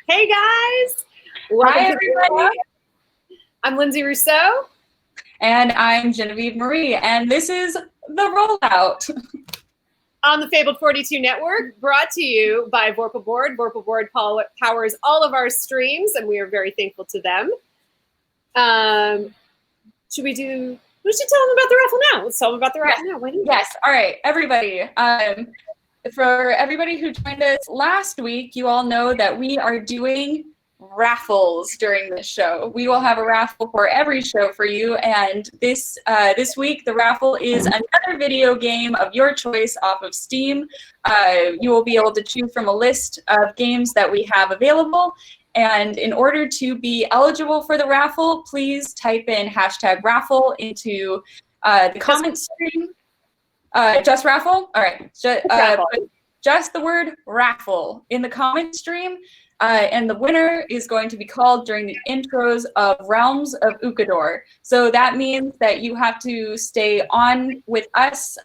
Hey guys! Hi, everybody. I'm Lindsay Rousseau. And I'm Genevieve Marie, and this is The Rollout. On the Fabled 42 Network, brought to you by Vorpal Board. Vorpal Board powers all of our streams, and we are very thankful to them. We should tell them about the raffle now. Let's tell them about the raffle now. Yes, all right, everybody. For everybody who joined us last week, you all know that we are doing raffles during this show. We will have a raffle for every show for you, and this week the raffle is another video game of your choice off of Steam. You will be able to choose from a list of games that we have available, and in order to be eligible for the raffle, please type in #raffle into the comment stream. Just raffle? All right. Just the word raffle in the comment stream. And the winner is going to be called during the intros of Realms of Ukador. So that means that you have to stay on with us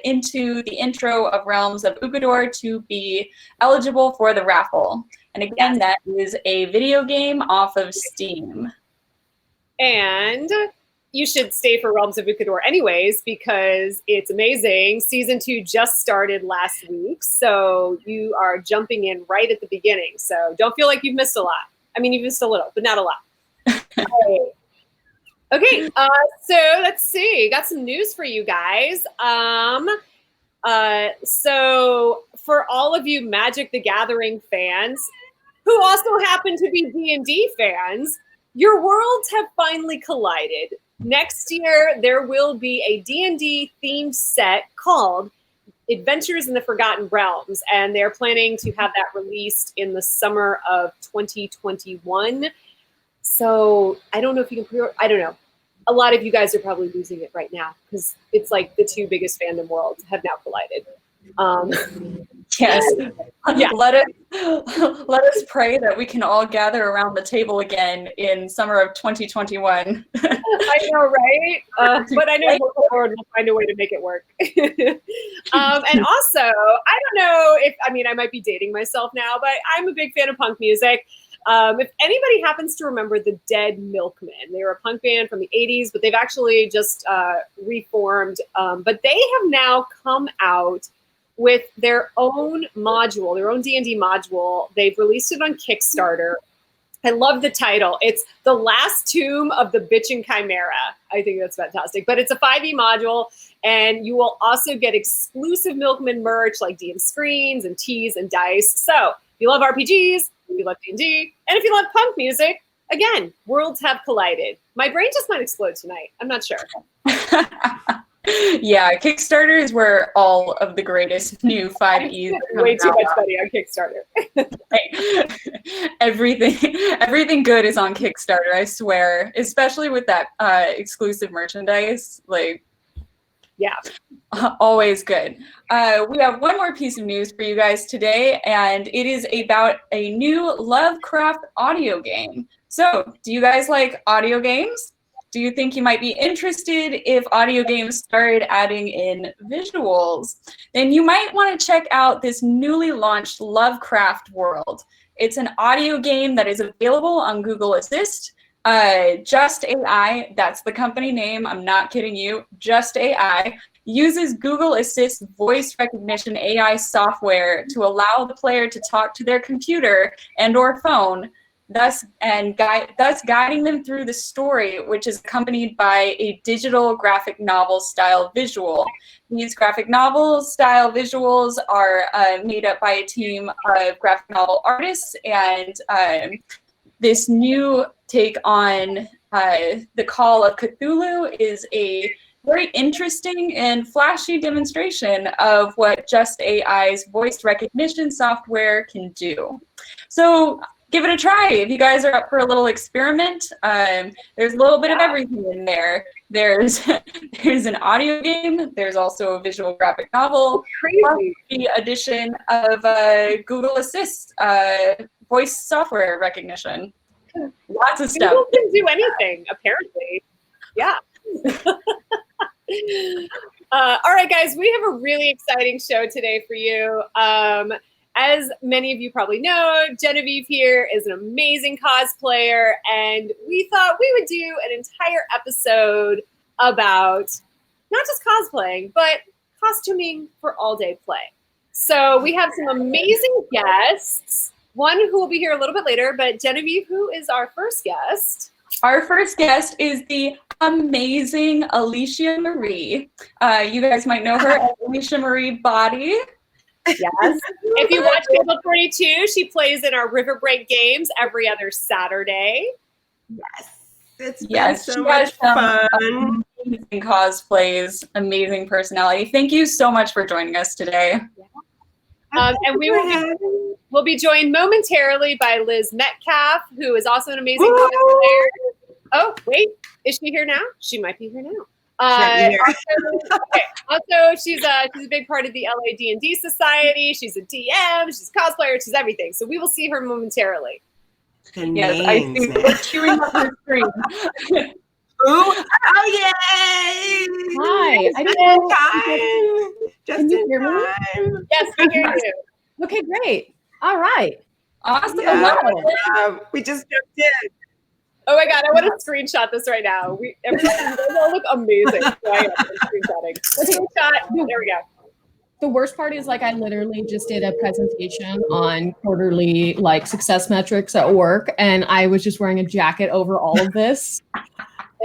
into the intro of Realms of Ukador to be eligible for the raffle. And again, that is a video game off of Steam. And you should stay for Realms of Ukador anyways, because it's amazing. Season 2 just started last week, so you are jumping in right at the beginning. So don't feel like you've missed a lot. I mean, you've missed a little, but not a lot. Right. Okay, so let's see. Got some news for you guys. So for all of you Magic the Gathering fans, who also happen to be D&D fans, your worlds have finally collided. Next year, there will be a D&D themed set called Adventures in the Forgotten Realms, and they're planning to have that released in the summer of 2021. So I don't know if you can pre-order. I don't know. A lot of you guys are probably losing it right now because it's like the two biggest fandom worlds have now collided. Yes. Yeah. Let us pray that we can all gather around the table again in summer of 2021. I know, right? But I know the Lord will find a way to make it work. And also, I don't know if, I might be dating myself now, but I'm a big fan of punk music. If anybody happens to remember the Dead Milkmen, they were a punk band from the 80s, but they've actually just reformed. But they have now come out with their own module, their own D&D module. They've released it on Kickstarter. I love the title. It's The Last Tomb of the Bitchin' Chimera. I think that's fantastic. But it's a 5e module, and you will also get exclusive Milkman merch like DM screens and teas and dice. So if you love RPGs, if you love D&D, and if you love punk music, again, worlds have collided. My brain just might explode tonight. I'm not sure. Yeah, Kickstarter is where all of the greatest new 5Es way too much money on Kickstarter. Everything good is on Kickstarter, I swear. Especially with that exclusive merchandise, yeah, always good. We have one more piece of news for you guys today, and it is about a new Lovecraft audio game. So, do you guys like audio games? Do you think you might be interested if audio games started adding in visuals? Then you might want to check out this newly launched Lovecraft World. It's an audio game that is available on Google Assist. Just AI, that's the company name, I'm not kidding you, Just AI, uses Google Assist voice recognition AI software to allow the player to talk to their computer and or phone, thus guiding them through the story, which is accompanied by a digital graphic novel style visual. These graphic novel style visuals are made up by a team of graphic novel artists, and this new take on the Call of Cthulhu is a very interesting and flashy demonstration of what Just AI's voice recognition software can do. So give it a try if you guys are up for a little experiment. There's a little bit of everything in there. There's an audio game. There's also a visual graphic novel. Crazy. The addition of Google Assist voice software recognition. Lots of stuff. Google can do anything, apparently. Yeah. All right, guys, we have a really exciting show today for you. as many of you probably know, Genevieve here is an amazing cosplayer, and we thought we would do an entire episode about not just cosplaying, but costuming for all-day play. So we have some amazing guests, one who will be here a little bit later, but Genevieve, who is our first guest? Our first guest is the amazing Alicia Marie. You guys might know her as Alicia Marie Body. Yes. If you watch Cable 42, she plays in our River Break games every other Saturday. Yes. It's been so she much has fun. Amazing cosplays, amazing personality. Thank you so much for joining us today. And we'll be joined momentarily by Lizz Metcalf, who is also an amazing cosplayer. Oh, wait, is she here now? She might be here now. Also, she's a big part of the LA D&D Society. She's a DM. She's a cosplayer. She's everything. So we will see her momentarily. Yes, I see her chewing up her screen. Oh, yay! Hi. Just in time. Yes, we hear you. Okay, great. All right. Awesome. We just jumped in. Oh my God, I want to screenshot this right now. Everyone will look amazing. So I am screenshotting. Screenshot. There we go. The worst part is I literally just did a presentation on quarterly success metrics at work, and I was just wearing a jacket over all of this,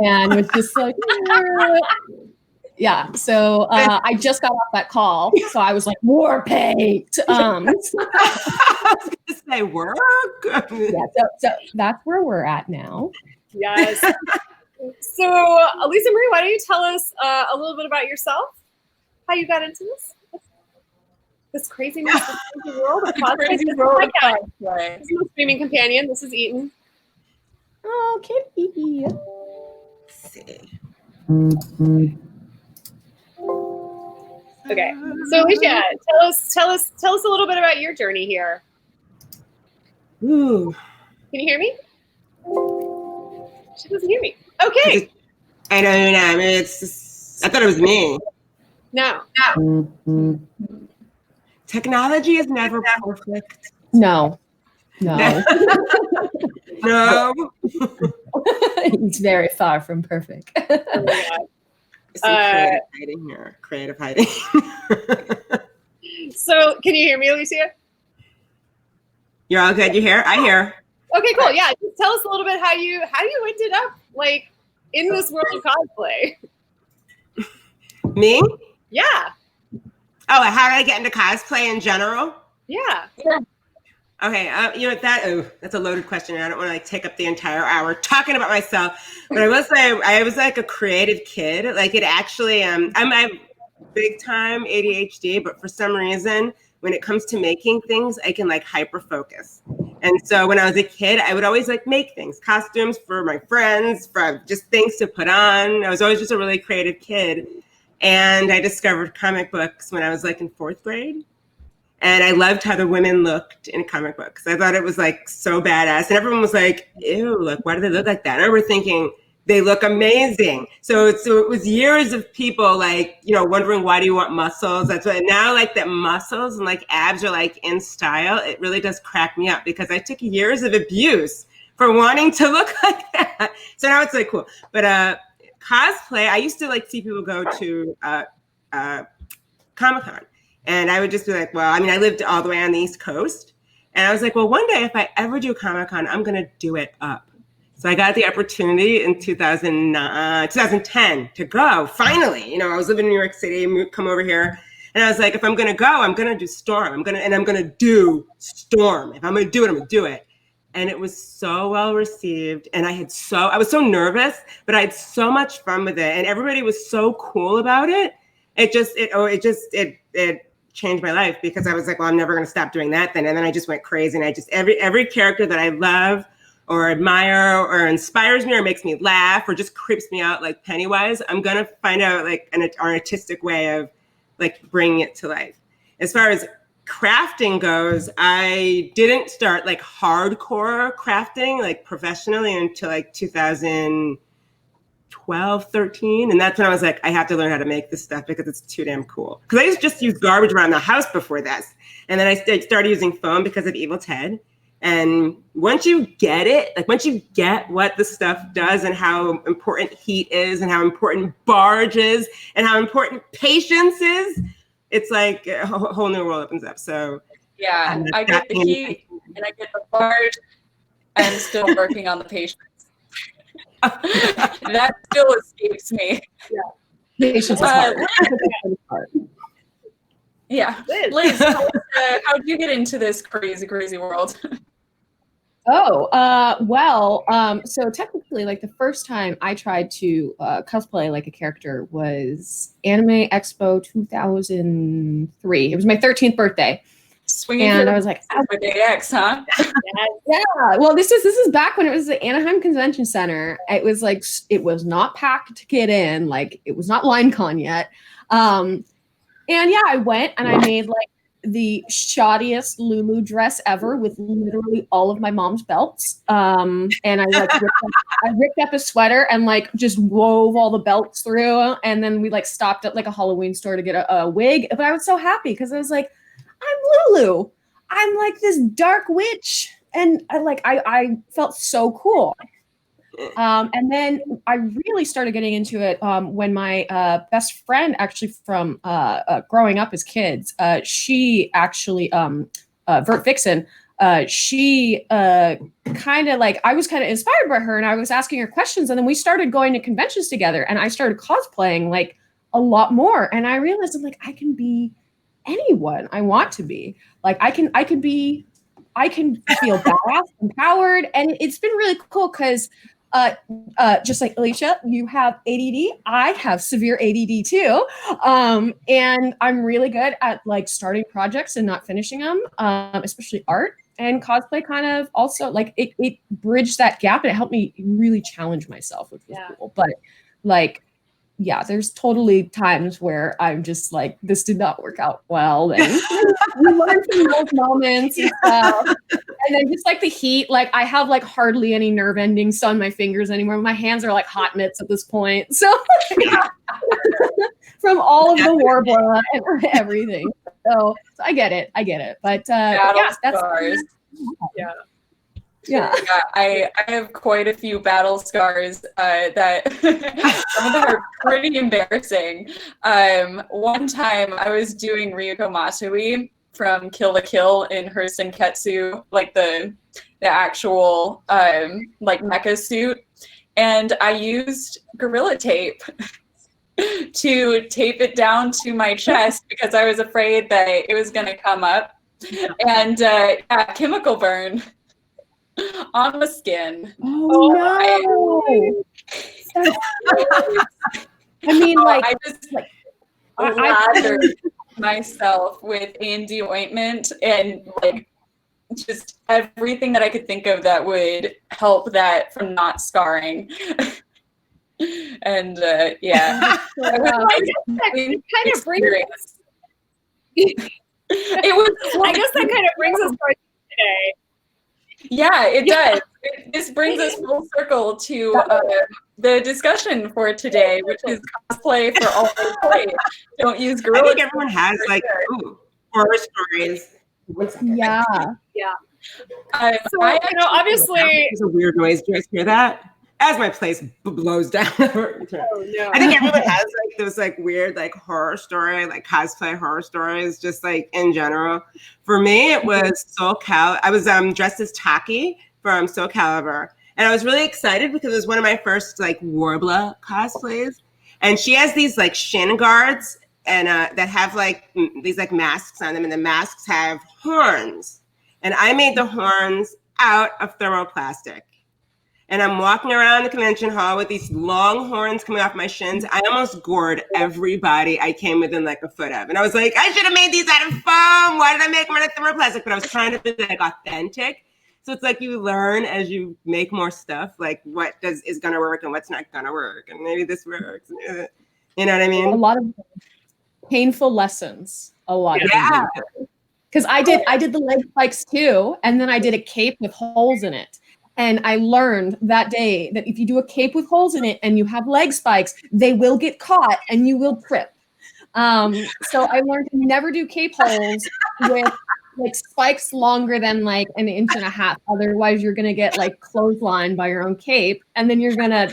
and was just yeah. So I just got off that call, so I was like, war paint. I was gonna say work. Yeah. So that's where we're at now. Yes. So, Alicia Marie, why don't you tell us a little bit about yourself? How you got into this craziness, this crazy world of cosplay? Crazy world of cosplay. This is my streaming companion. This is Eaton. Oh, kitty. Let's see. Okay. So, Alicia, tell us a little bit about your journey here. Ooh. Can you hear me? She doesn't hear me. Okay. I don't know. I mean, I thought it was me. No. Technology is never perfect. No. No. It's very far from perfect. Oh my God. Creative hiding here. Creative hiding. So, can you hear me, Alicia? You're all good. You hear? I hear. Okay, cool. Yeah, just tell us a little bit how you ended up in this world of cosplay. Me? Yeah. Oh, how did I get into cosplay in general? Yeah. Okay, that's a loaded question. I don't want to take up the entire hour talking about myself, but I will say I was a creative kid. It actually, I'm big time ADHD, but for some reason, when it comes to making things, I can hyper focus. And so when I was a kid, I would always make things, costumes for my friends, for just things to put on. I was always just a really creative kid. And I discovered comic books when I was in fourth grade. And I loved how the women looked in comic books. I thought it was so badass. And everyone was like, ew, why do they look like that? And I remember thinking, they look amazing. So it was years of people wondering, why do you want muscles? That's why now that muscles and abs are in style. It really does crack me up because I took years of abuse for wanting to look like that. So now it's cool. But cosplay, I used to see people go to Comic-Con. And I would just be I lived all the way on the East Coast. And I was well, one day if I ever do Comic-Con, I'm going to do it up. So I got the opportunity in 2010 to go, finally. I was living in New York City, come over here. And I was if I'm going to go, I'm going to do Storm. I'm going to do Storm. If I'm going to do it, I'm going to do it. And it was so well received. And I was so nervous, but I had so much fun with it. And everybody was so cool about it. It changed my life because I was well, I'm never going to stop doing that then. And then I just went crazy. And every character that I love or admire or inspires me or makes me laugh or just creeps me out like Pennywise, I'm going to find out an artistic way of bringing it to life. As far as crafting goes, I didn't start hardcore crafting professionally until 2000, 12, 13. And that's when I was like, I have to learn how to make this stuff because it's too damn cool. Because I used to just use garbage around the house before this. And then I started using foam because of Evil Ted. And once you get it, like once you get what the stuff does and how important heat is and how important barge is and how important patience is, it's like a whole new world opens up. So yeah, I get the heat and I get the barge. I'm still working on the patience. That still escapes me. Yeah. Patience is hard. Yeah. Liz, how'd you get into this crazy, crazy world? So technically, like the first time I tried to cosplay like a character was Anime Expo 2003. It was my 13th birthday. Swinging and I was like, with the X, huh? Yeah. Well, this is back when it was the Anaheim Convention Center. It was like, it was not packed to get in. Like it was not LineCon yet. And yeah, I went and I made like the shoddiest Lulu dress ever with literally all of my mom's belts. And I like ripped up a sweater and like just wove all the belts through. And then we like stopped at like a Halloween store to get a wig. But I was so happy because I was like, I'm Lulu. I'm like this dark witch. And I felt so cool. And then I really started getting into it when my best friend, actually from growing up as kids, she actually, Vert Vixen, she kind of like, I was kind of inspired by her and I was asking her questions. And then we started going to conventions together and I started cosplaying like a lot more. And I realized I'm like, I can be anyone I want to be. Like I can feel badass, empowered. And it's been really cool because just like Alicia, you have ADD. I have severe ADD too. And I'm really good at like starting projects and not finishing them, especially art. And cosplay kind of also like it bridged that gap and it helped me really challenge myself, which was cool. But like, yeah, there's totally times where I'm just like, this did not work out well. And we learn from those moments and stuff. And then just like the heat, like I have like hardly any nerve endings on my fingers anymore. My hands are like hot mitts at this point. So from all of the war blood and everything. So I get it. But yeah, that's scars. Yeah. Yeah, I have quite a few battle scars that some of them are pretty embarrassing. One time I was doing Ryuko Matsui from Kill la Kill in her Senketsu, like the actual like mecha suit, and I used Gorilla Tape to tape it down to my chest because I was afraid that it was going to come up, and chemical burn on the skin. Oh no! I mean, like I just like lathered myself with Andy ointment and like just everything that I could think of that would help that from not scarring. And yeah, it kind of brings us. It was. I guess that kind of brings us today. Yeah, it does. This brings us full circle to the discussion for today, which is cosplay for all the play. Don't use gorilla. I think everyone has like horror stories. Yeah. So obviously, it's a weird noise. Do you guys hear that? As my place blows down. Oh no! I think everyone has like those like weird like horror story, like cosplay horror stories, just like in general. For me, it was Soul Cal. I was dressed as Taki from Soul Calibur, and I was really excited because it was one of my first like Warbler cosplays. And she has these like shin guards and that have like these like masks on them, and the masks have horns. And I made the horns out of thermoplastic. And I'm walking around the convention hall with these long horns coming off my shins. I almost gored everybody I came within like a foot of. And I was like, I should have made these out of foam. Why did I make them out of thermoplastic? But I was trying to be like authentic. So it's like you learn as you make more stuff, like what is going to work and what's not going to work. And maybe this works. You know what I mean? A lot of painful lessons. A lot of them. Because I did the leg spikes too. And then I did a cape with holes in it. And I learned that day that if you do a cape with holes in it and you have leg spikes, they will get caught and you will trip. So I learned to never do cape holes with like spikes longer than like an inch and a half. Otherwise, you're gonna get like clotheslined by your own cape, and then you're gonna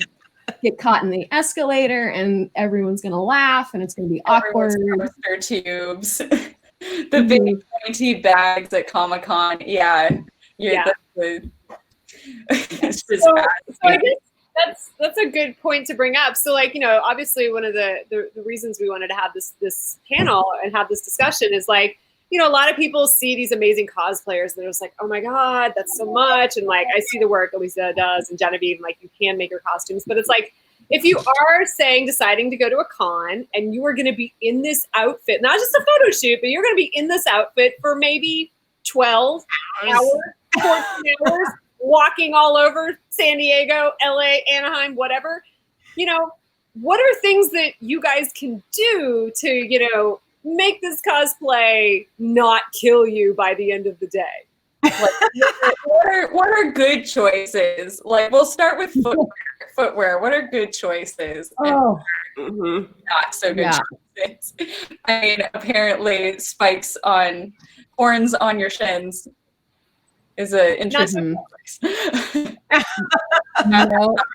get caught in the escalator, and everyone's gonna laugh, and it's gonna be awkward. Toaster tubes, the big pointy bags at Comic-Con. Yeah, it's just so I guess that's a good point to bring up. So like, obviously one of the reasons we wanted to have this panel and have this discussion is like, a lot of people see these amazing cosplayers and they're just like, oh my God, that's so much. And like, I see the work Alicia does and Genevieve, and like, you can make your costumes, but it's like, if you are deciding to go to a con and you are going to be in this outfit, not just a photo shoot, but you're going to be in this outfit for maybe 12 hours, 14 hours, walking all over San Diego, LA, Anaheim, whatever, what are things that you guys can do to, make this cosplay not kill you by the end of the day? Like, what are good choices? Like, we'll start with footwear. What are good choices? Oh, not so good choices. I mean, apparently spikes on horns on your shins is an interesting choice.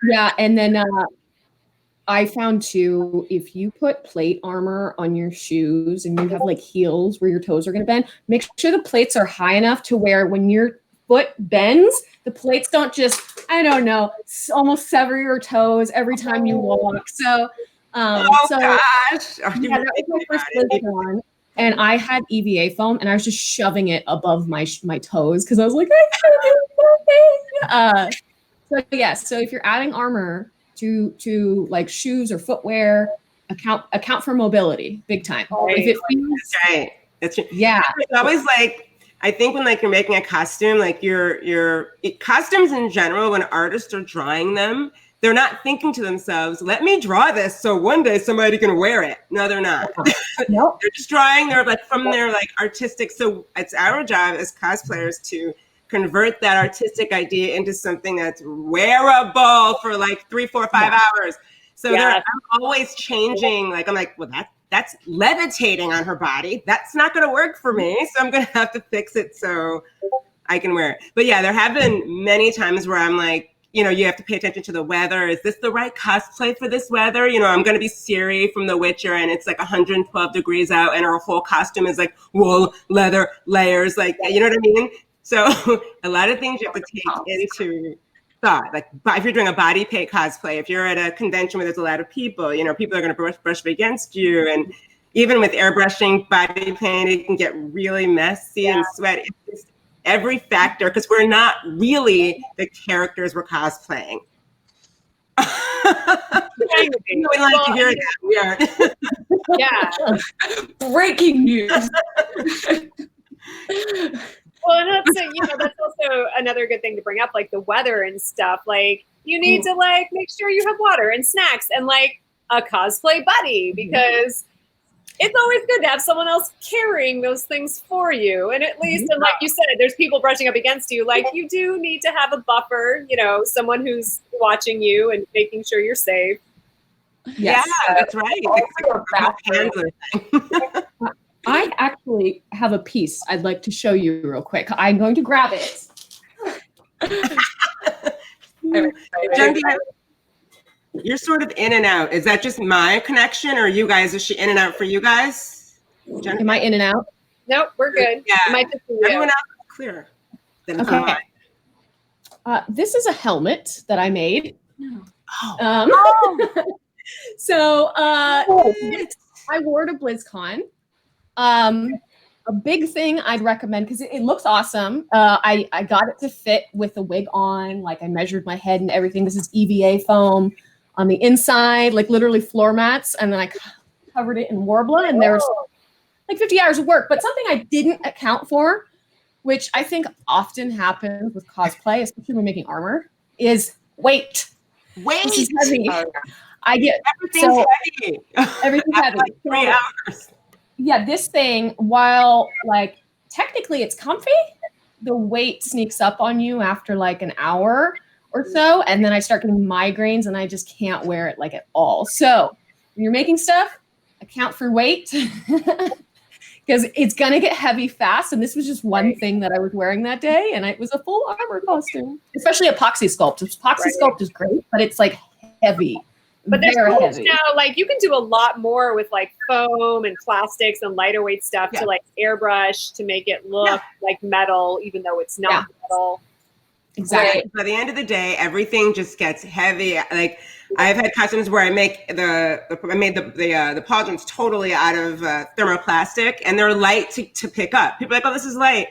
Yeah, and then I found too, if you put plate armor on your shoes and you have like heels where your toes are going to bend, make sure the plates are high enough to where when your foot bends, the plates don't just, I don't know, almost sever your toes every time you walk. So, gosh. Yeah, that was my first BlizzCon, and I had EVA foam, and I was just shoving it above my toes because I was like, I can't do nothing. So if you're adding armor to like shoes or footwear, account for mobility big time. Right. If it feels, That's right. Yeah. It's always like, I think when like you're making a costume, like costumes in general, when artists are drawing them, they're not thinking to themselves, let me draw this so one day somebody can wear it. No, they're not. Nope. They're just drawing, they're like from their like artistic. So it's our job as cosplayers to convert that artistic idea into something that's wearable for like 3, 4, 5 hours. So I'm always changing. Like, I'm like, well, that's levitating on her body. That's not going to work for me. So I'm going to have to fix it so I can wear it. But yeah, there have been many times where I'm like, you have to pay attention to the weather. Is this the right cosplay for this weather? I'm going to be Ciri from The Witcher and it's like 112 degrees out and her whole costume is like wool, leather, layers. Like, you know what I mean? So a lot of things you have to take into thought. Like if you're doing a body paint cosplay, if you're at a convention where there's a lot of people, people are going to brush up against you. And even with airbrushing body paint, it can get really messy and sweaty. It's just every factor, because we're not really the characters we're cosplaying. We like to hear that. We aren't. Yeah. Breaking news. Well, and that's also another good thing to bring up, like the weather and stuff. Like, you need to like make sure you have water and snacks and like a cosplay buddy, because it's always good to have someone else carrying those things for you. And at least, and like you said, there's people brushing up against you. Like, you do need to have a buffer, someone who's watching you and making sure you're safe. Yes. Yeah, that's right. I actually have a piece I'd like to show you real quick. I'm going to grab it. You're sort of in and out. Is that just my connection, or you guys? Is she in and out for you guys? Am I in and out? Nope, we're good. Yeah. Everyone else is clear. Okay. This is a helmet that I made. So I wore it to BlizzCon. A big thing I'd recommend, because it looks awesome. I got it to fit with the wig on. Like, I measured my head and everything. This is EVA foam on the inside, like literally floor mats. And then I covered it in Warbler, and there's like 50 hours of work. But something I didn't account for, which I think often happens with cosplay, especially when making armor, is weight. This is heavy. Everything's heavy. Everything's heavy. Like 3 hours. Yeah, this thing, while like technically it's comfy, the weight sneaks up on you after like an hour or so, and then I start getting migraines and I just can't wear it like at all. So when you're making stuff, account for weight because it's gonna get heavy fast. And this was just one thing that I was wearing that day, and it was a full armor costume, especially epoxy sculpt. Epoxy sculpt is great, but it's like heavy. But there's heavy. Now, like you can do a lot more with like foam and plastics and lighter weight stuff to like airbrush to make it look like metal, even though it's not metal. Exactly. By the end of the day, everything just gets heavy. Like I've had costumes where I made the pauldrons totally out of thermoplastic, and they're light to pick up. People are like, oh, this is light.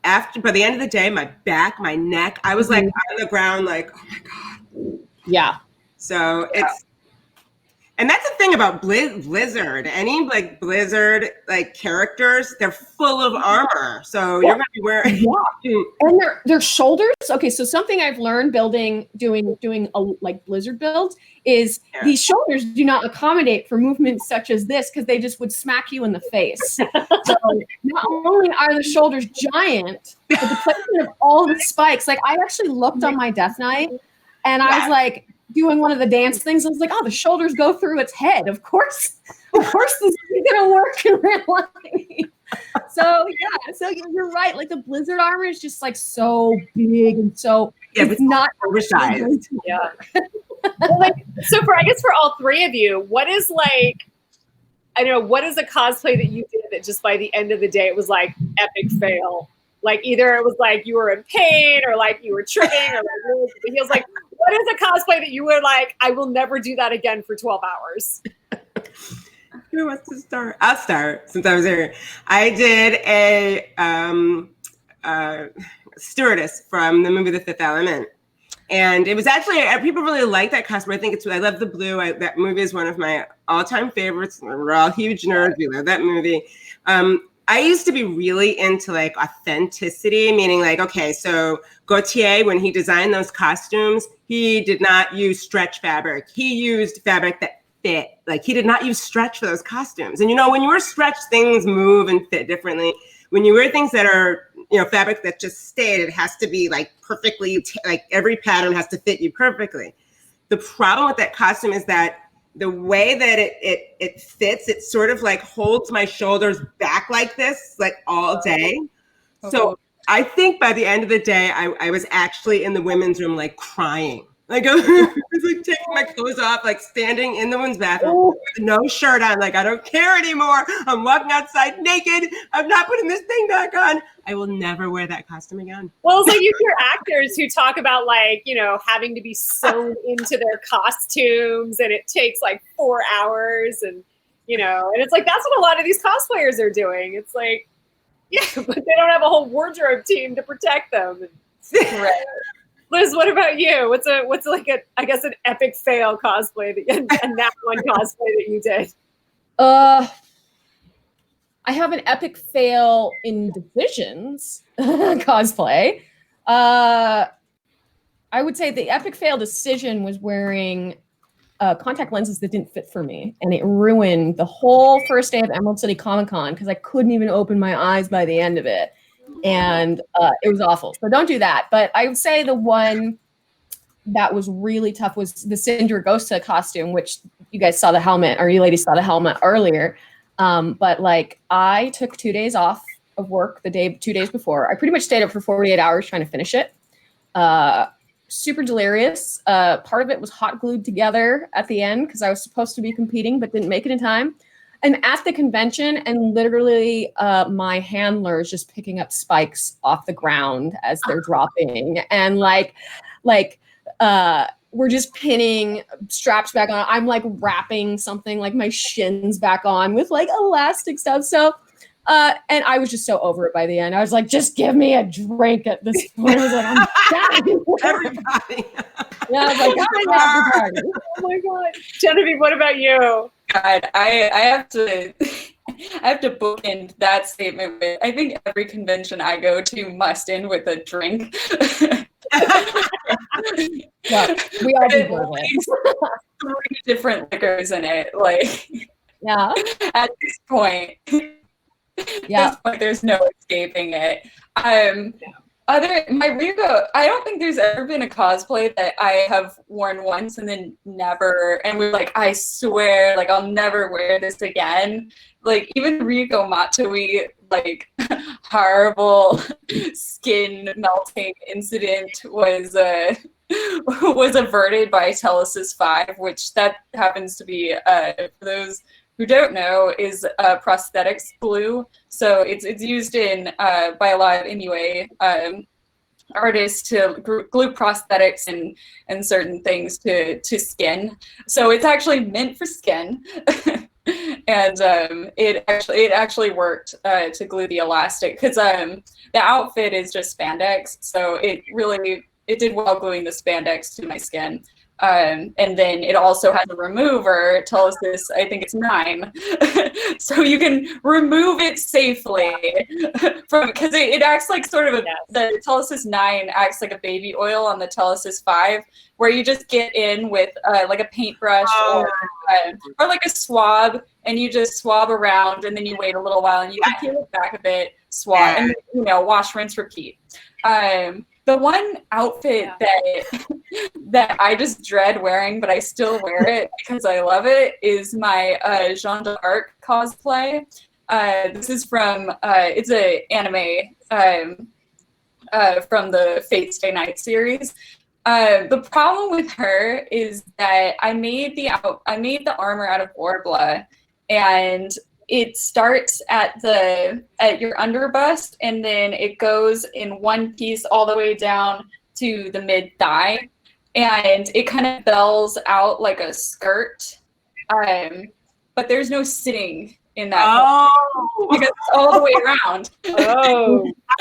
By the end of the day, my back, my neck, I was like on the ground, like, oh my god. Yeah. So it's. And that's the thing about Blizzard. Any like Blizzard like characters, they're full of armor. So you're gonna be wearing and their shoulders. Okay, so something I've learned doing a, like Blizzard builds is these shoulders do not accommodate for movements such as this because they just would smack you in the face. So not only are the shoulders giant, but the placement of all the spikes. Like I actually looked on my Death Knight and I was like, doing one of the dance things, I was like, oh, the shoulders go through its head. Of course this is gonna work in real life. So you're right. Like the Blizzard armor is just like so big and so it's not oversized. Yeah. Well, like, so I guess for all three of you, what is like, I don't know, what is a cosplay that you did that just by the end of the day it was like epic fail? Like either it was like you were in pain or like you were tripping or like really the heels. Like what is a cosplay that you were like, I will never do that again for 12 hours? Who wants to start? I'll start since I was here. I did a stewardess from the movie The Fifth Element. And it was actually, people really like that costume. I love the blue. That movie is one of my all-time favorites. We're all huge nerds. We love that movie. I used to be really into like authenticity, meaning like, okay, so Gautier, when he designed those costumes, he did not use stretch fabric. He used fabric that fit. Like he did not use stretch for those costumes. And you know, when you wear stretch, things move and fit differently. When you wear things that are, you know, fabric that just stayed, it has to be like perfectly, like every pattern has to fit you perfectly. The problem with that costume is that the way that it fits, it sort of like holds my shoulders back like this, like all day. Okay. So I think by the end of the day, I was actually in the women's room, like crying. Like I was like taking my clothes off, like standing in the women's bathroom with no shirt on. Like I don't care anymore. I'm walking outside naked. I'm not putting this thing back on. I will never wear that costume again. Well, it's like you hear actors who talk about like, you know, having to be sewn into their costumes and it takes like 4 hours and, you know, and it's like, that's what a lot of these cosplayers are doing. It's like, yeah, but they don't have a whole wardrobe team to protect them. Right. Liz, what about you? What's like I guess an epic fail cosplay and that one cosplay that you did? I have an epic fail in Divisions cosplay. I would say the epic fail decision was wearing contact lenses that didn't fit for me, and it ruined the whole first day of Emerald City Comic Con because I couldn't even open my eyes by the end of it. And it was awful. So don't do that. But I would say the one that was really tough was the Cinder Ghosta costume, which you guys saw the helmet, or you ladies saw the helmet earlier. But like I took 2 days off of work 2 days before. I pretty much stayed up for 48 hours trying to finish it. Super delirious. Part of it was hot glued together at the end because I was supposed to be competing but didn't make it in time. I'm at the convention and literally my handler is just picking up spikes off the ground as they're dropping. And we're just pinning straps back on. I'm like wrapping something like my shins back on with like elastic stuff. So, and I was just so over it by the end. I was like, just give me a drink at this point. I was like, I'm dying. Everybody. Yeah, I was like, I'm at the party. Oh my God. Genevieve, what about you? God, I have to bookend that statement with, I think every convention I go to must end with a drink. Yeah, we all deserve it. 3 different liquors in it. Like, yeah. At this point, there's no escaping it. My Ryuko, I don't think there's ever been a cosplay that I have worn once and then never, and we're like, I swear, like, I'll never wear this again. Like, even Ryuko Matsui, like, horrible skin melting incident was averted by Telesis 5, which that happens to be, for those who don't know, is prosthetics glue. So it's used in by a lot of Inoue artists to glue prosthetics and certain things to skin. So it's actually meant for skin. And it actually worked to glue the elastic, because the outfit is just spandex, so it did well gluing the spandex to my skin. And then it also has a remover, Telesis, I think it's 9. So you can remove it safely because it acts like sort of the Telesis 9 acts like a baby oil on the Telesis 5, where you just get in with like a paintbrush or like a swab, and you just swab around, and then you wait a little while and you can peel it back a bit, swab, and wash, rinse, repeat. The one outfit that I just dread wearing, but I still wear it because I love it, is my Jeanne d'Arc cosplay. This is from, it's an anime from the Fate Stay Night series. The problem with her is that I made the armor out of Orbla, and it starts at your underbust, and then it goes in one piece all the way down to the mid thigh, and it kind of bells out like a skirt, but there's no sitting in that because it's all the way around.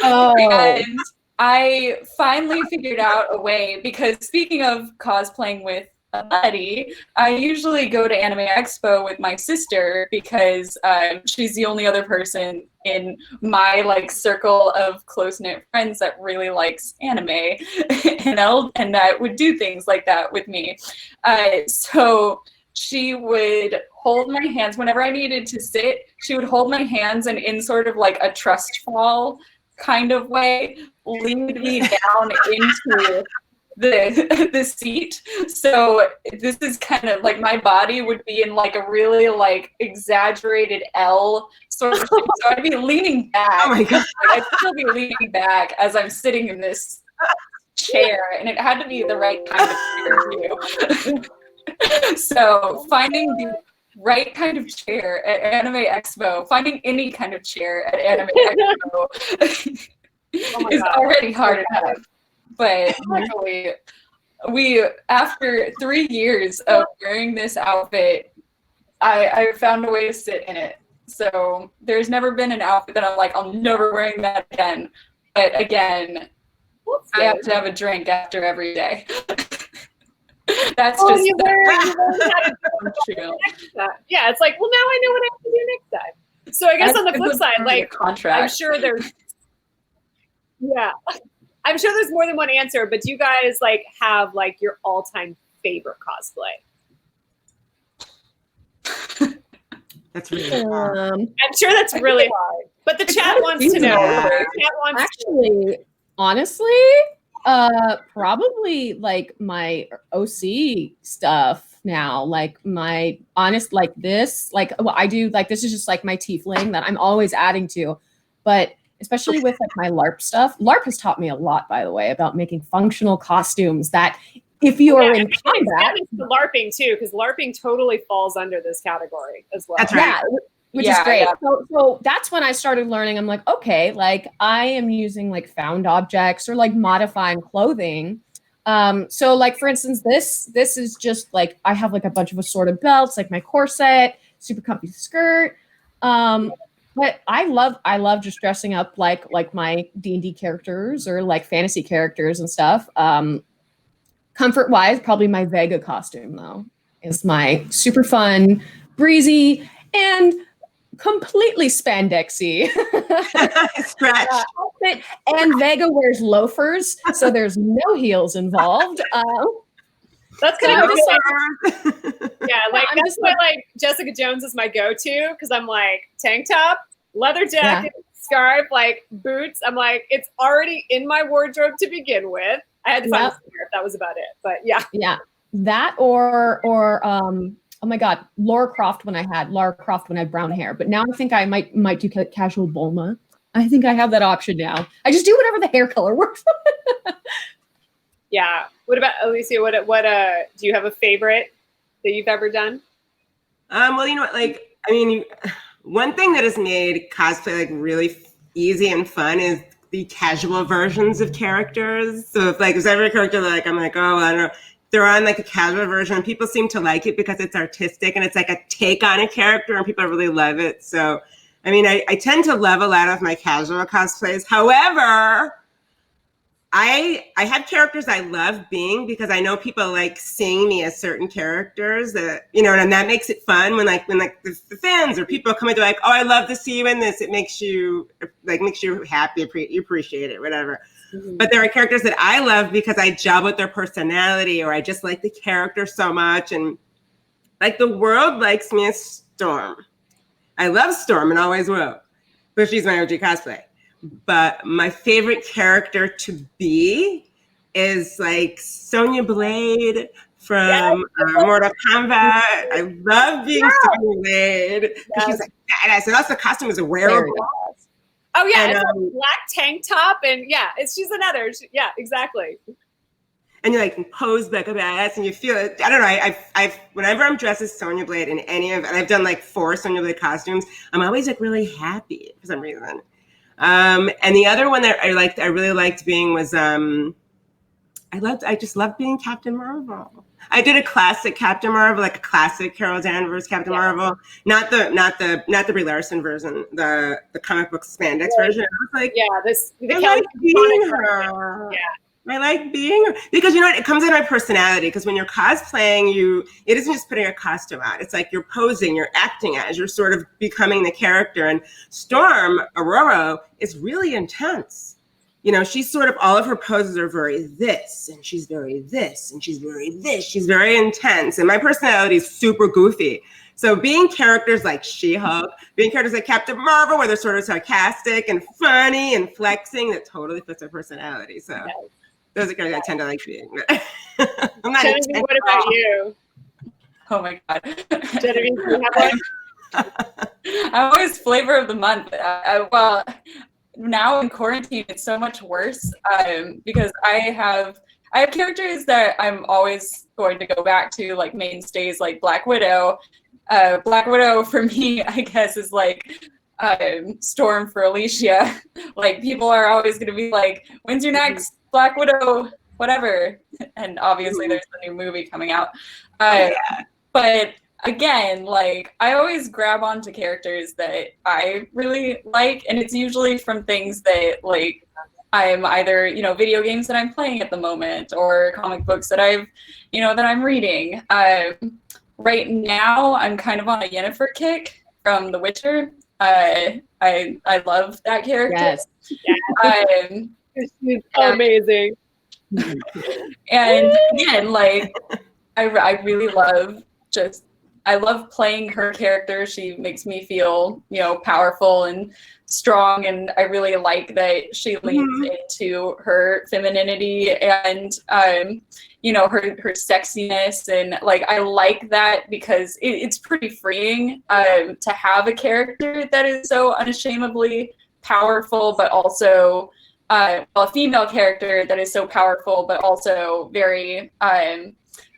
And I finally figured out a way, because speaking of cosplaying with a buddy, I usually go to Anime Expo with my sister, because she's the only other person in my like circle of close-knit friends that really likes anime and that would do things like that with me. So she would hold my hands whenever I needed to sit. She would hold my hands, and in sort of like a trust fall kind of way, lead me down into the seat. So this is kind of like my body would be in like a really like exaggerated L sort of shape. So I'd be leaning back. Oh my God. I'd still be leaning back as I'm sitting in this chair, and it had to be the right kind of chair too. So finding the right kind of chair at Anime Expo, finding any kind of chair at Anime Expo is already hard enough. But luckily, after 3 years of wearing this outfit, I found a way to sit in it. So there's never been an outfit that I'm like, I'm never wearing that again. But again, I have to have a drink after every day. That's just you learn how to do next time. Yeah, it's like, well, now I know what I have to do next time. So I guess on the flip side, like, I'm sure there's I'm sure there's more than one answer, but do you guys like have like your all-time favorite cosplay? That's really hard. I'm sure that's really hard, but the chat wants to know. Actually, honestly, probably like my OC stuff now, like my honest, like this, like what I do, like this is just like my tiefling that I'm always adding to, but especially with like my LARP stuff. LARP has taught me a lot, by the way, about making functional costumes that if you are in combat. The LARPing too, because LARPing totally falls under this category as well. That's right. Yeah, which is great. Yeah. So that's when I started learning. I'm like, okay, like I am using like found objects or like modifying clothing. So like for instance, this is just like I have like a bunch of assorted belts, like my corset, super comfy skirt. But I love just dressing up like my D&D characters or like fantasy characters and stuff. Comfort wise, probably my Vega costume though is my super fun, breezy, and completely spandexy stretch outfit. And Vega wears loafers, so there's no heels involved. That's kind of yeah, like that's why like Jessica Jones is my go-to, because I'm like tank top, leather jacket, scarf, like boots. I'm like, it's already in my wardrobe to begin with. I had to find a scarf. That was about it. But yeah. Yeah. That or oh my God, Lara Croft when I had brown hair. But now I think I might do casual Bulma. I think I have that option now. I just do whatever the hair color works. Yeah. What about Alicia? What do you have a favorite that you've ever done? Well, you know what, like, I mean, one thing that has made cosplay like really easy and fun is the casual versions of characters. So if like there's every character like I'm like, oh, I don't know, they're on like a casual version and people seem to like it because it's artistic and it's like a take on a character and people really love it. So I mean, I tend to love a lot of my casual cosplays. However, I have characters I love being because I know people like seeing me as certain characters that, you know, and that makes it fun when the fans or people come into like, oh, I love to see you in this. It makes you happy, you appreciate it, whatever. Mm-hmm. But there are characters that I love because I gel with their personality or I just like the character so much. And like the world likes me as Storm. I love Storm and always will, but she's my OG cosplay. But my favorite character to be is like Sonya Blade from Mortal Kombat. I love being Sonya Blade because she's like badass, and also the costume is wearable. Oh yeah, and, it's a black tank top, and she's another. Yeah, exactly. And you like pose like a badass, and you feel it. I don't know. I've whenever I'm dressed as Sonya Blade in any of, and I've done like 4 Sonya Blade costumes, I'm always like really happy for some reason. And the other one that I really liked being was I just loved being Captain Marvel. I did a classic Captain Marvel, like a classic Carol Danvers Captain Marvel, not the Brie Larson version, the comic book spandex version. I was like, the I like being her. Yeah. I like being her because you know what? It comes in my personality. Because when you're cosplaying, it isn't just putting a costume on. It's like you're posing, you're acting as, you're sort of becoming the character. And Storm Aurora is really intense. You know, she's sort of, all of her poses are very this, and she's very this, and she's very this. She's very intense. And my personality is super goofy. So being characters like She-Hulk, being characters like Captain Marvel, where they're sort of sarcastic and funny and flexing, that totally fits their personality. So those are characters I tend to like being. I'm not Genevieve, what about you? Oh my God. Genevieve, do you have one? I'm always flavor of the month. Well, now in quarantine, it's so much worse because I have characters that I'm always going to go back to, like mainstays like Black Widow. Black Widow for me, I guess, is like Storm for Alicia. Like people are always going to be like, when's your next Black Widow, whatever. And obviously there's a new movie coming out. But again, like I always grab onto characters that I really like, and it's usually from things that like I'm either, you know, video games that I'm playing at the moment or comic books that I'm reading. Right now I'm kind of on a Yennefer kick from The Witcher. I love that character. Yes. She's amazing. And again, like I really love I love playing her character. She makes me feel, you know, powerful and strong, and I really like that she leans into her femininity and you know, her sexiness, and like I like that because it's pretty freeing to have a character that is so unashamedly powerful, but also a female character that is so powerful, but also very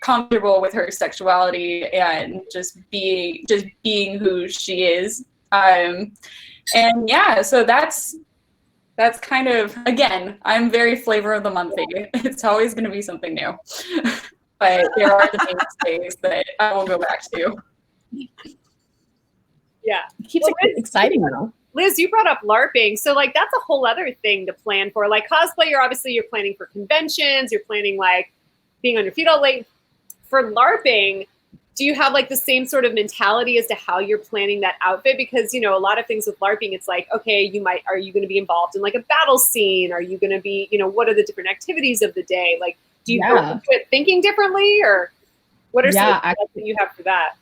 comfortable with her sexuality and just being who she is. And yeah, so that's kind of, again, I'm very flavor of the monthy. It's always going to be something new, but there are the mainstays that I will go back to. Yeah, it keeps it exciting though. Liz, you brought up LARPing. So like, that's a whole other thing to plan for. Like cosplay, you're planning for conventions, you're planning like being on your feet all late. For LARPing, do you have like the same sort of mentality as to how you're planning that outfit? Because, you know, a lot of things with LARPing, it's like, okay, are you going to be involved in like a battle scene? Are you going to be, you know, what are the different activities of the day? Like, do you go into it thinking differently, or what are some of the thoughts that you have for that?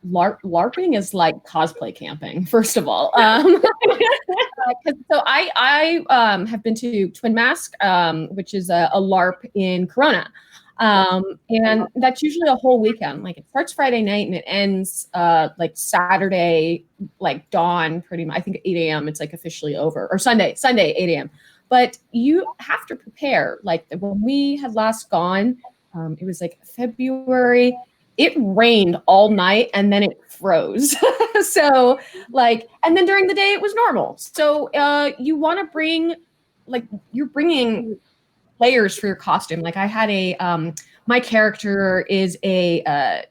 LARPing is like cosplay camping, first of all. So I have been to Twin Mask, which is a LARP in Corona. And that's usually a whole weekend. Like it starts Friday night and it ends like Saturday, like dawn, pretty much. I think 8 a.m. it's like officially over, or Sunday 8 a.m. But you have to prepare. Like when we had last gone, it was like February. It rained all night and then it froze. So like, and then during the day it was normal. So you want to bring, like, you're bringing layers for your costume. Like I had my character is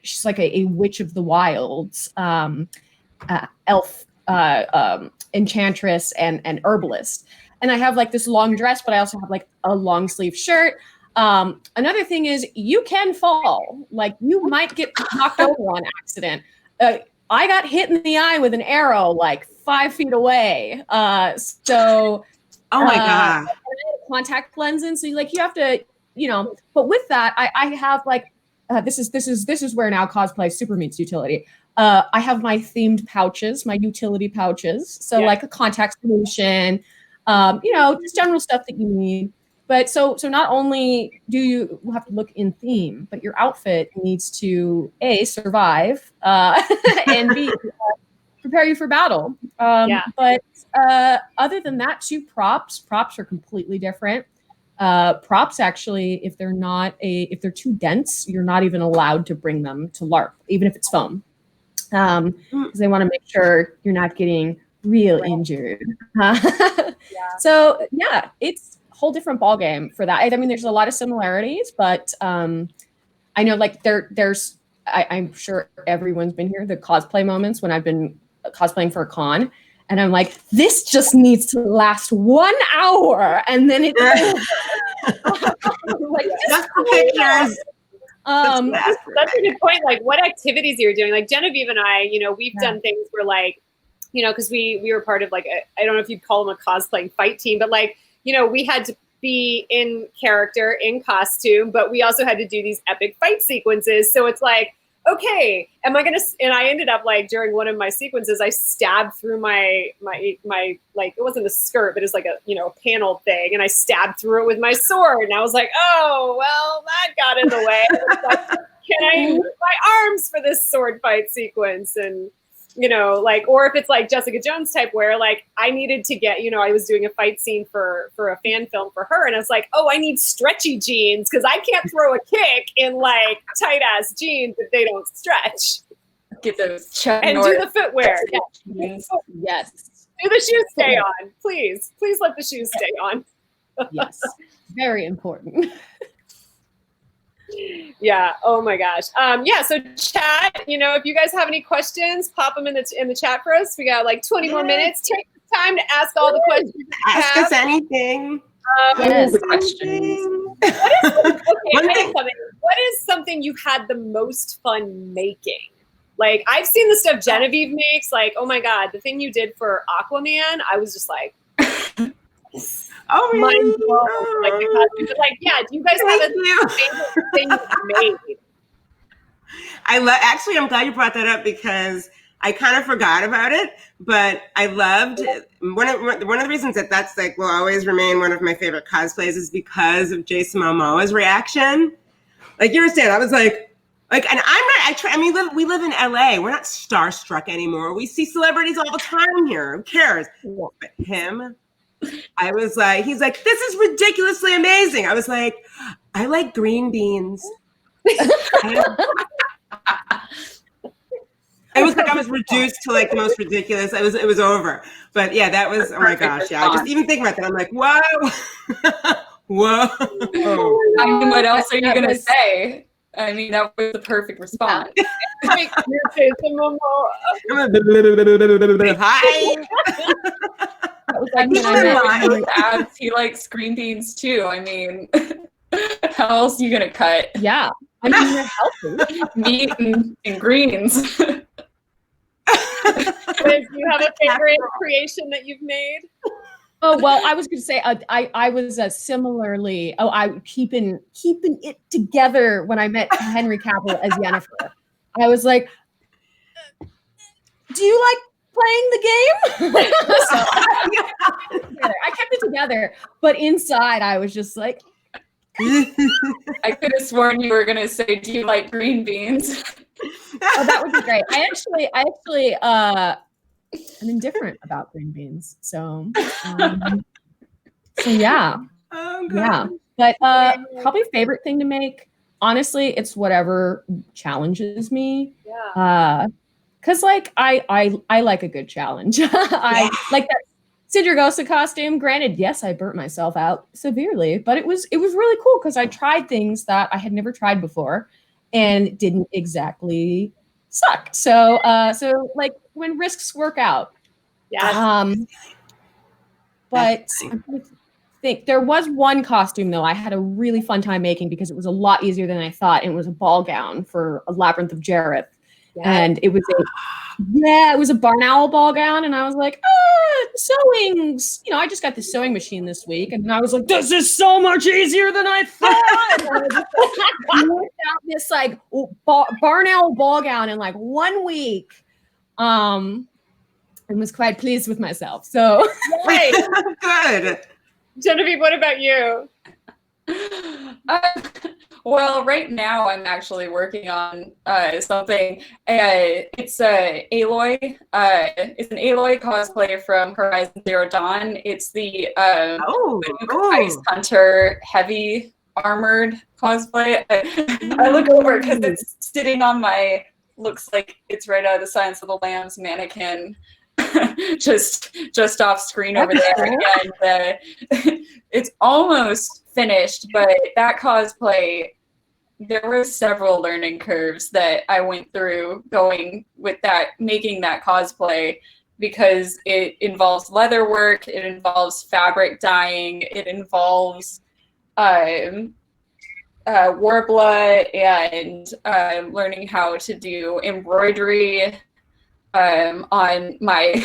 she's like a witch of the wilds, elf, enchantress and herbalist. And I have like this long dress, but I also have like a long sleeve shirt. Another thing is you can fall. Like you might get knocked over on accident. I got hit in the eye with an arrow like 5 feet away. So oh my God. Contact lenses. So like you have to, but with that, I have like, this is where now cosplay super meets utility. I have my themed pouches, my utility pouches. So like a contact solution, just general stuff that you need. But so not only do you have to look in theme, but your outfit needs to A, survive, and B, prepare you for battle. But other than that, too, props are completely different. Props actually, if they're too dense, you're not even allowed to bring them to LARP, even if it's foam, because they want to make sure you're not getting real injured. So yeah, it's a whole different ballgame for that. I mean, there's a lot of similarities, but I know like there's I'm sure everyone's been here, the cosplay moments when I've been cosplaying for a con. And I'm like, this just needs to last 1 hour, and then it's like just for pictures. That's a good point. Like, what activities you're doing? Like Genevieve and I, we've done things where like, because we were part of like I don't know if you'd call them a cosplaying fight team, but like, we had to be in character, in costume, but we also had to do these epic fight sequences. So it's like, okay, and I ended up like during one of my sequences, I stabbed through my like, it wasn't a skirt, but it's like a panel thing, and I stabbed through it with my sword, and I was like, oh well, that got in the way. Like, can I use my arms for this sword fight sequence? And like, or if it's like Jessica Jones type where like I needed to get, I was doing a fight scene for a fan film for her, and I was like, oh, I need stretchy jeans because I can't throw a kick in like tight ass jeans if they don't stretch. Get those and do the footwear. Yes. Do the shoes stay on? Please let the shoes stay on. Yes, very important. Yeah. Oh my gosh. So chat, if you guys have any questions, pop them in the chat for us. We got like 20 more minutes. Take the time to ask all the questions. Ask us anything. Yes. Questions. What is something you've had the most fun making? Like I've seen the stuff Genevieve makes, like, oh my God, the thing you did for Aquaman, I was just like, oh, mind blown. Like, yeah, do you guys have a favorite thing you've made? Actually, I'm glad you brought that up because I kind of forgot about it, but I loved one of the reasons that's like will always remain one of my favorite cosplays is because of Jason Momoa's reaction. Like you understand, I was like, and I'm not. I mean, we live in LA. We're not starstruck anymore. We see celebrities all the time here. Who cares? But him. I was like, he's like, this is ridiculously amazing. I was like, I like green beans. It was like I was reduced to like the most ridiculous. It was over. But yeah, that was, oh my gosh. Yeah, I just even think about that. I'm like, whoa. Whoa. I mean, what else are you going to say? I mean, that was the perfect response. Hi. He likes green beans too. I mean, how else are you gonna cut? Yeah, I mean they're healthy. Meat and greens. Do you have a favorite creation that you've made? Oh well, I was going to say I was similarly. Oh, I keeping it together when I met Henry Cavill as Yennefer. I was like, do you like playing the game? So I kept it together, but inside I was just like, I could have sworn you were gonna say, "Do you like green beans?" oh, that would be great. I actually I'm indifferent about green beans. So yeah. Oh, God. Yeah. But probably favorite thing to make, honestly, it's whatever challenges me. Yeah. Cause like I like a good challenge. I like that Sindragosa costume. Granted, yes, I burnt myself out severely, but it was really cool because I tried things that I had never tried before and didn't exactly suck. So like when risks work out. Yeah. But I'm trying to think there was one costume though I had a really fun time making because it was a lot easier than I thought. And it was a ball gown for a Labyrinth of Jareth. Yeah. And it was a barn owl ball gown, and I was like, sewings. I just got the sewing machine this week, and I was like, this is so much easier than I thought. I worked out this like barn owl ball gown in like 1 week, and was quite pleased with myself. So, Right. Good. Genevieve, what about you? Well, right now I'm actually working on something. It's a Aloy. It's an Aloy cosplay from Horizon Zero Dawn. It's the Ice Hunter heavy armored cosplay. I look over because it's sitting on my, looks like it's right out of the Silence of the Lambs mannequin. just off screen over there, and it's almost finished. But that cosplay, there were several learning curves that I went through going with that, making that cosplay, because it involves leather work, it involves fabric dyeing, it involves Warbla, and learning how to do embroidery on my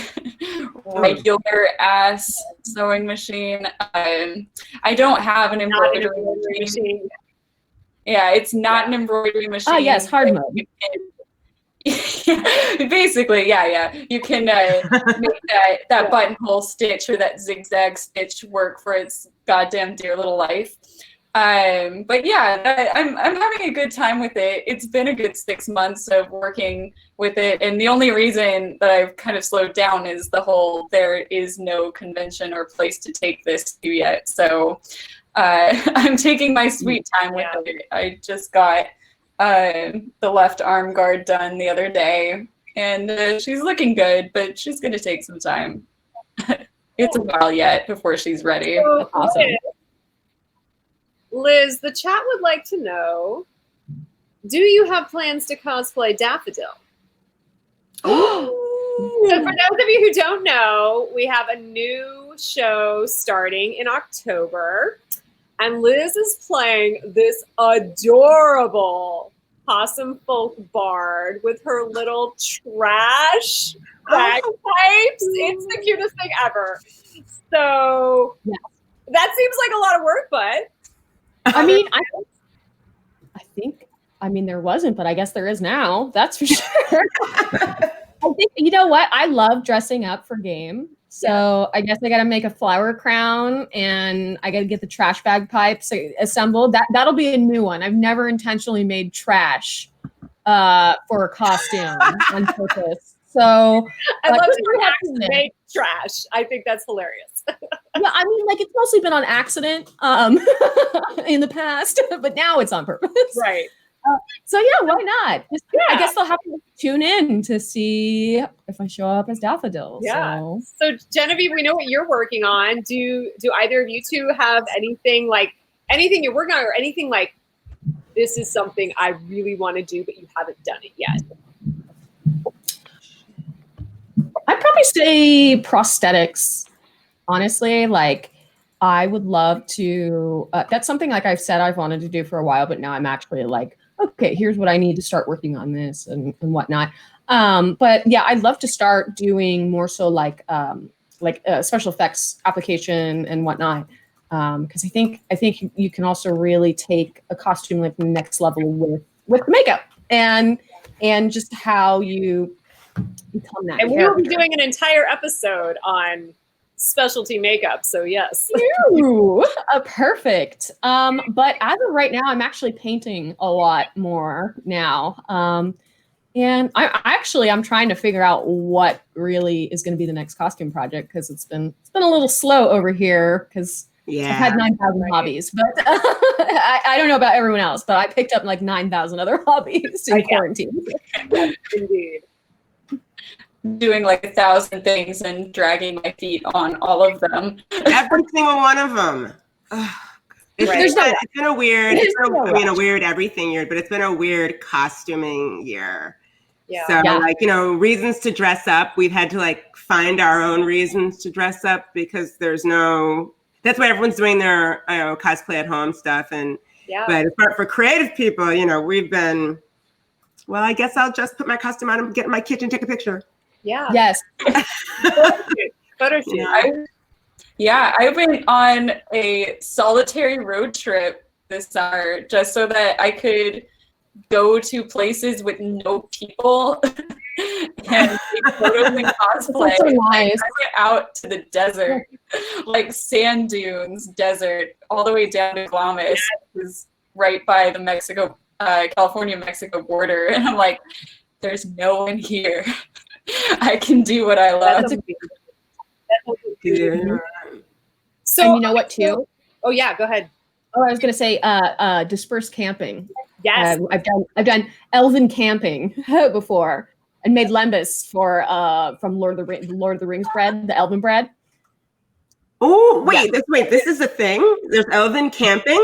regular ass sewing machine. I don't have an embroidery machine. Yeah, it's not an embroidery machine. Oh yes, hard mode. Basically, yeah. You can make that buttonhole stitch or that zigzag stitch work for its goddamn dear little life. But yeah, I'm having a good time with it. It's been a good 6 months of working with it, and the only reason that I've kind of slowed down is the whole there is no convention or place to take this to yet. So I'm taking my sweet time with it. I just got the left arm guard done the other day, and she's looking good, but she's going to take some time. It's a while yet before she's ready. So, Awesome. Liz, the chat would like to know, do you have plans to cosplay Daffodil? So for those of you who don't know, we have a new show starting in October, and Liz is playing this adorable possum folk bard with her little trash bagpipes. It's the cutest thing ever. So that seems like a lot of work, but I mean, I think there wasn't, but I guess there is now. That's for sure. I think, you know what? I love dressing up for game. So I guess I got to make a flower crown, and I got to get the trash bag pipes assembled. That'll be a new one. I've never intentionally made trash for a costume on purpose. So I love that you have to make trash. I think that's hilarious. Yeah, I mean, like, it's mostly been on accident in the past, but now it's on purpose. Right. So yeah, why not? I guess they'll have to tune in to see if I show up as Daffodil. Yeah. So Genevieve, we know what you're working on. Do either of you two have anything you're working on, or anything like, this is something I really want to do, but you haven't done it yet? I'd probably say prosthetics. Honestly, like, I would love to, that's something, like I've said, I've wanted to do for a while, but now I'm actually like, okay, here's what I need to start working on this and whatnot. But yeah, I'd love to start doing more so like special effects application and whatnot. Because I think you can also really take a costume like the next level with the makeup and just how you become that And we will be character. doing an entire episode on specialty makeup. So yes. Ooh, perfect. But as of right now, I'm actually painting a lot more now. And I'm trying to figure out what really is going to be the next costume project, because it's been a little slow over here because I've had 9,000 hobbies. But I don't know about everyone else, but I picked up like 9,000 other hobbies in quarantine. Yes, indeed. Doing like 1,000 things and dragging my feet on all of them. Every single one of them. It's been a weird, a weird everything year, but it's been a weird costuming year. Yeah. So like, you know, reasons to dress up. We've had to like find our own reasons to dress up because that's why everyone's doing their cosplay at home stuff. And but for creative people, you know, we've been, well, I guess I'll just put my costume on and get in my kitchen, take a picture. Yeah. Yes. Photo shoot. I've been on a solitary road trip this summer just so that I could go to places with no people and take photos and cosplay. So nice. I went out to the desert, like sand dunes desert, all the way down to Glamis, which is right by the California-Mexico border. And I'm like, there's no one here. I can do what I love. So, and you know what too? Oh yeah, go ahead. Oh, I was going to say, dispersed camping. Yes, I've done elven camping before, and made lembas from Lord of the Rings bread, the elven bread. Oh wait, this is a thing. There's elven camping.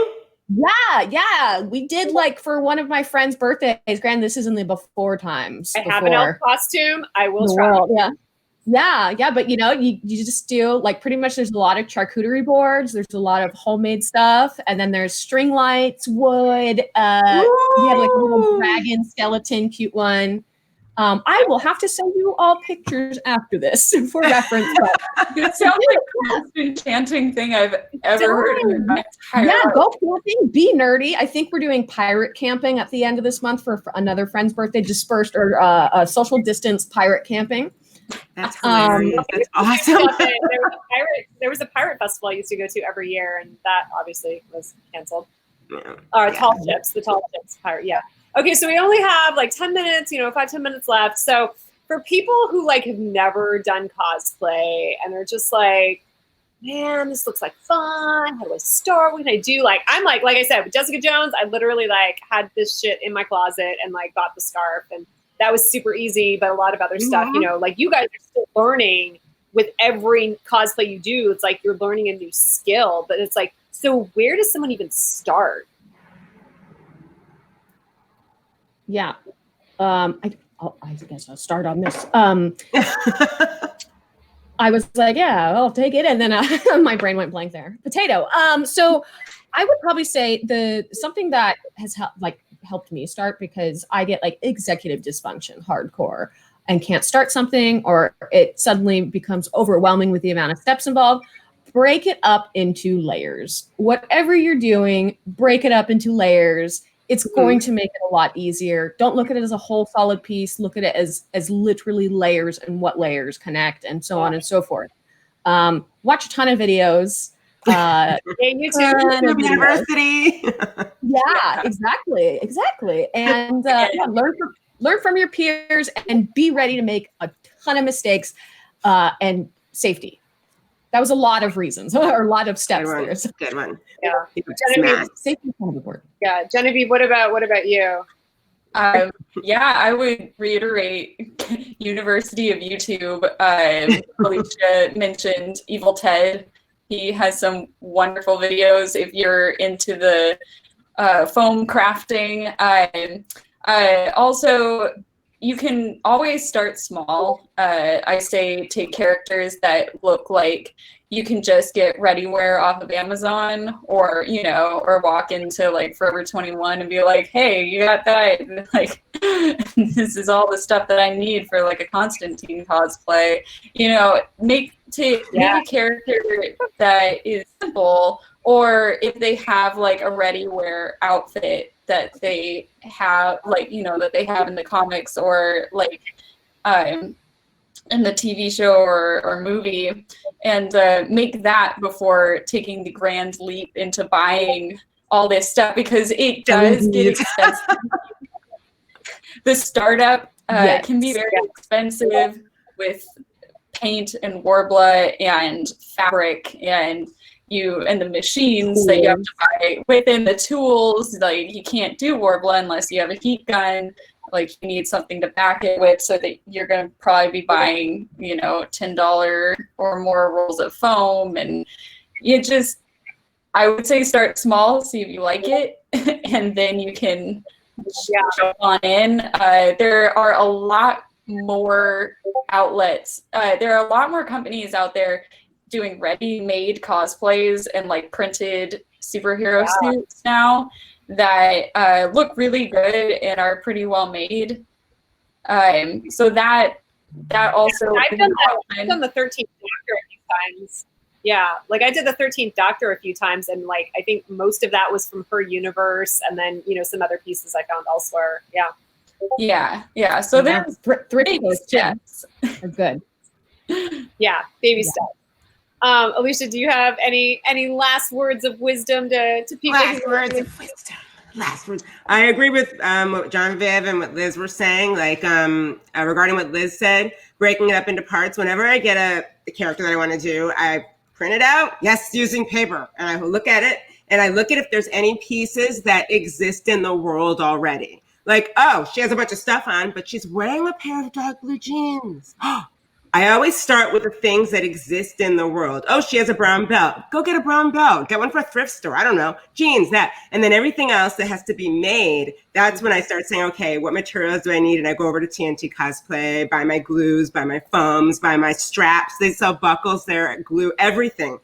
Yeah, we did like for one of my friend's birthdays. Granted, this is in the before times. I have an elf costume. I will try. Yeah. But you know, you just do like pretty much. There's a lot of charcuterie boards. There's a lot of homemade stuff, and then there's string lights, wood. We have like a little dragon skeleton, cute one. I will have to send you all pictures after this for reference. It sounds like the most enchanting thing I've ever heard in my entire life. Go camping, be nerdy. I think we're doing pirate camping at the end of this month for another friend's birthday, dispersed or social distance pirate camping. That's hilarious. That's awesome. There was a pirate festival I used to go to every year, and that obviously was canceled. Yeah. Tall ships pirate. Yeah. Okay, so we only have like 10 minutes, 5-10 minutes left. So for people who like have never done cosplay and they're just like, man, this looks like fun. How do I start? What can I do? Like, I'm like I said, with Jessica Jones, I literally like had this shit in my closet and like got the scarf, and that was super easy. But a lot of other stuff, like you guys are still learning with every cosplay you do. It's like you're learning a new skill, but it's like, so where does someone even start? Yeah. I guess I'll start on this. I was like, yeah, I'll take it. And then my brain went blank there. Potato. So I would probably say something that has helped me start, because I get like executive dysfunction hardcore and can't start something, or it suddenly becomes overwhelming with the amount of steps involved. Break it up into layers. Whatever you're doing, break it up into layers. It's going to make it a lot easier. Don't look at it as a whole solid piece. Look at it as literally layers and what layers connect, and so on and so forth. Watch a ton of videos. YouTube University. Yeah, exactly. And learn from your peers and be ready to make a ton of mistakes, and safety. That was a lot of reasons or a lot of steps there. So, good one. Yeah. Genevieve, safety is kind of important. Yeah. Genevieve, what about you? I would reiterate University of YouTube. Alicia mentioned Evil Ted. He has some wonderful videos if you're into the foam crafting. Also, you can always start small. I say take characters that look like you can just get ready wear off of Amazon, or walk into like Forever 21 and be like, hey, you got that? Like, this is all the stuff that I need for like a Constantine cosplay. Make a character that is simple, or if they have like a ready wear outfit that they have, that they have in the comics, or like in the TV show or movie, and make that before taking the grand leap into buying all this stuff, because it does get expensive. The startup can be very expensive with paint and Worbla and fabric and the machines that you have to buy within the tools. Like, you can't do Worbla unless you have a heat gun. Like, you need something to back it with, so that you're going to probably be buying, $10 or more rolls of foam. And you just, I would say, start small, see if you like it, and then you can jump on in. There are a lot more outlets. There are a lot more companies out there doing ready-made cosplays and like printed superhero suits now that look really good and are pretty well made. So that also. I've done the 13th Doctor a few times. Yeah, like I did the 13th Doctor a few times, and like I think most of that was from her universe, and then some other pieces I found elsewhere. Yeah. So there's three steps are good. Yeah, baby steps. Alicia, do you have any last words of wisdom to people? Last words. I agree with what John Viv and what Liz were saying. Like regarding what Liz said, breaking it up into parts. Whenever I get a character that I want to do, I print it out. Yes, using paper, and I will look at it, and I look at if there's any pieces that exist in the world already. Like, oh, she has a bunch of stuff on, but she's wearing a pair of dark blue jeans. I always start with the things that exist in the world. Oh, she has a brown belt. Go get a brown belt. Get one for a thrift store. I don't know. Jeans, that. And then everything else that has to be made, that's when I start saying, okay, what materials do I need? And I go over to TNT Cosplay, buy my glues, buy my foams, buy my straps. They sell buckles there, glue, everything.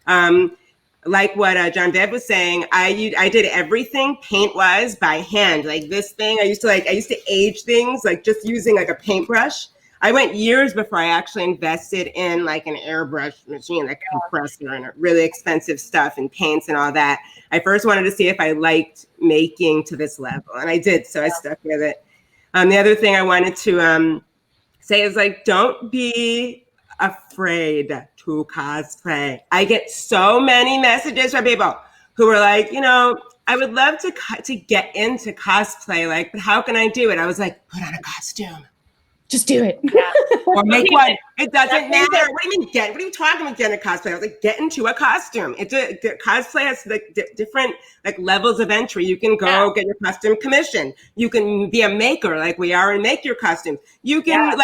Like what John Deb was saying, I did everything paint-wise by hand. Like this thing, I used to age things like just using like a paintbrush. I went years before I actually invested in like an airbrush machine, like a compressor and really expensive stuff and paints and all that. I first wanted to see if I liked making to this level, and I did, so I stuck with it. The other thing I wanted to say is like, don't be afraid to cosplay. I get so many messages from people who are like, I would love to get into cosplay, like, but how can I do it? I was like, put on a costume. Just do it. Yeah. Or make one. It doesn't matter. What do you mean get? What are you talking about getting a cosplay? I was like, get into a costume. Cosplay has like different like levels of entry. You can go get your costume commissioned. You can be a maker like we are and make your costumes. You can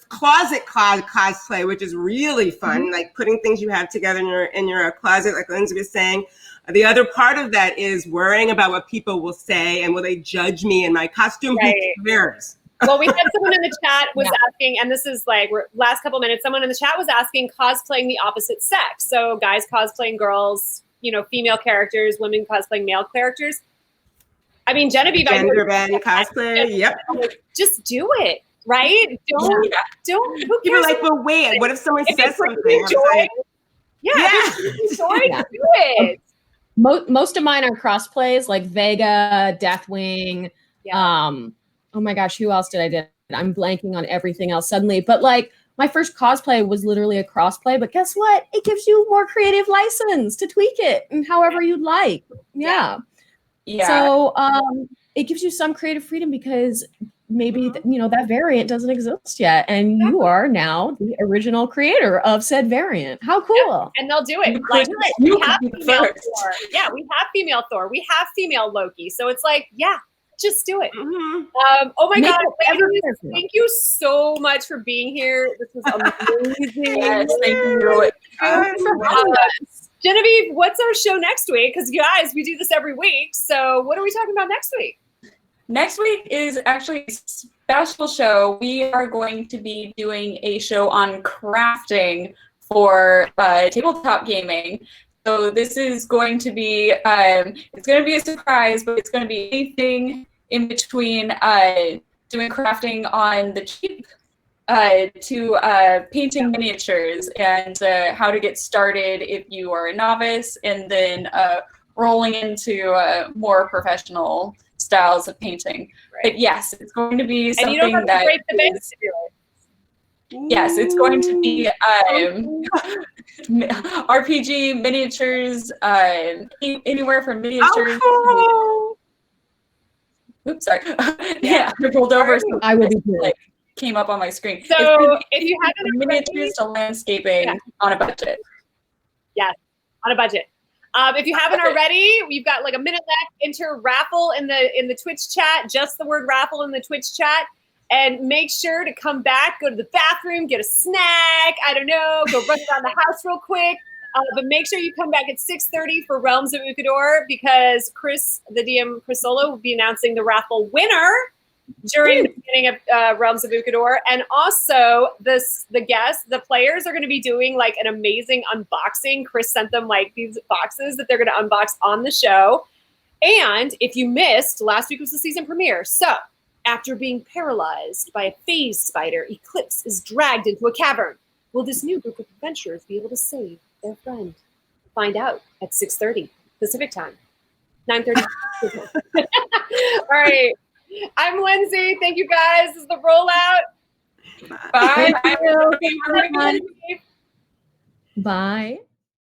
closet cosplay, which is really fun. Like putting things you have together in your closet, like Lindsay was saying. The other part of that is worrying about what people will say and will they judge me in my costume? Who cares? Well, we had someone in the chat was asking, and this is like last couple minutes, someone in the chat was asking cosplaying the opposite sex. So guys cosplaying girls, female characters, women cosplaying male characters. I mean, Genevieve, gender bend cosplay. Yep. Just do it, right? Don't. Who People are like, but wait, what if someone says something? Enjoy, enjoy, do it. Most of mine are crossplays, like Vega, Deathwing. Oh my gosh, who else did I do? I'm blanking on everything else suddenly. But like my first cosplay was literally a crossplay. But guess what? It gives you more creative license to tweak it and however you'd like. Yeah. So it gives you some creative freedom because maybe that variant doesn't exist yet, and you are now the original creator of said variant. How cool! And they'll do it. Like we have female Thor. Yeah, we have female Thor. We have female Loki. So it's like, just do it. Oh my God. Thank you so much for being here. This was amazing. Yes, thank you. Genevieve, what's our show next week? Because guys, we do this every week. So what are we talking about next week? Next week is actually a special show. We are going to be doing a show on crafting for tabletop gaming. So this is going to be, it's going to be a surprise, but it's going to be anything in between doing crafting on the cheap to painting miniatures and how to get started if you are a novice, and then rolling into more professional styles of painting. Right. But yes, it's going to be something and you don't have to that break the bank is- to do it. Yes, it's going to be RPG miniatures, anywhere from miniatures. Oh, Oops, sorry. Yeah, I rolled over. So I will be like came up on my screen. So It's gonna be if you haven't from miniatures to landscaping on a budget. Yes, on a budget. If you haven't already, we've got like a minute left. Enter raffle in the Twitch chat. Just the word raffle in the Twitch chat. And make sure to come back, go to the bathroom, get a snack. I don't know, go run around the house real quick. But make sure you come back at 6:30 for Realms of Ukador because Chris, the DM Chris Solo, will be announcing the raffle winner during the beginning of Realms of Ukador. And also the guests, the players are going to be doing like an amazing unboxing. Chris sent them like these boxes that they're going to unbox on the show. And if you missed, last week was the season premiere. So after being paralyzed by a phase spider, Eclipse is dragged into a cavern. Will this new group of adventurers be able to save their friend? Find out at 6:30 Pacific time, 9:30. All right. I'm Lindsay. Thank you guys. This is the rollout. Bye. Thank you. Bye. Bye.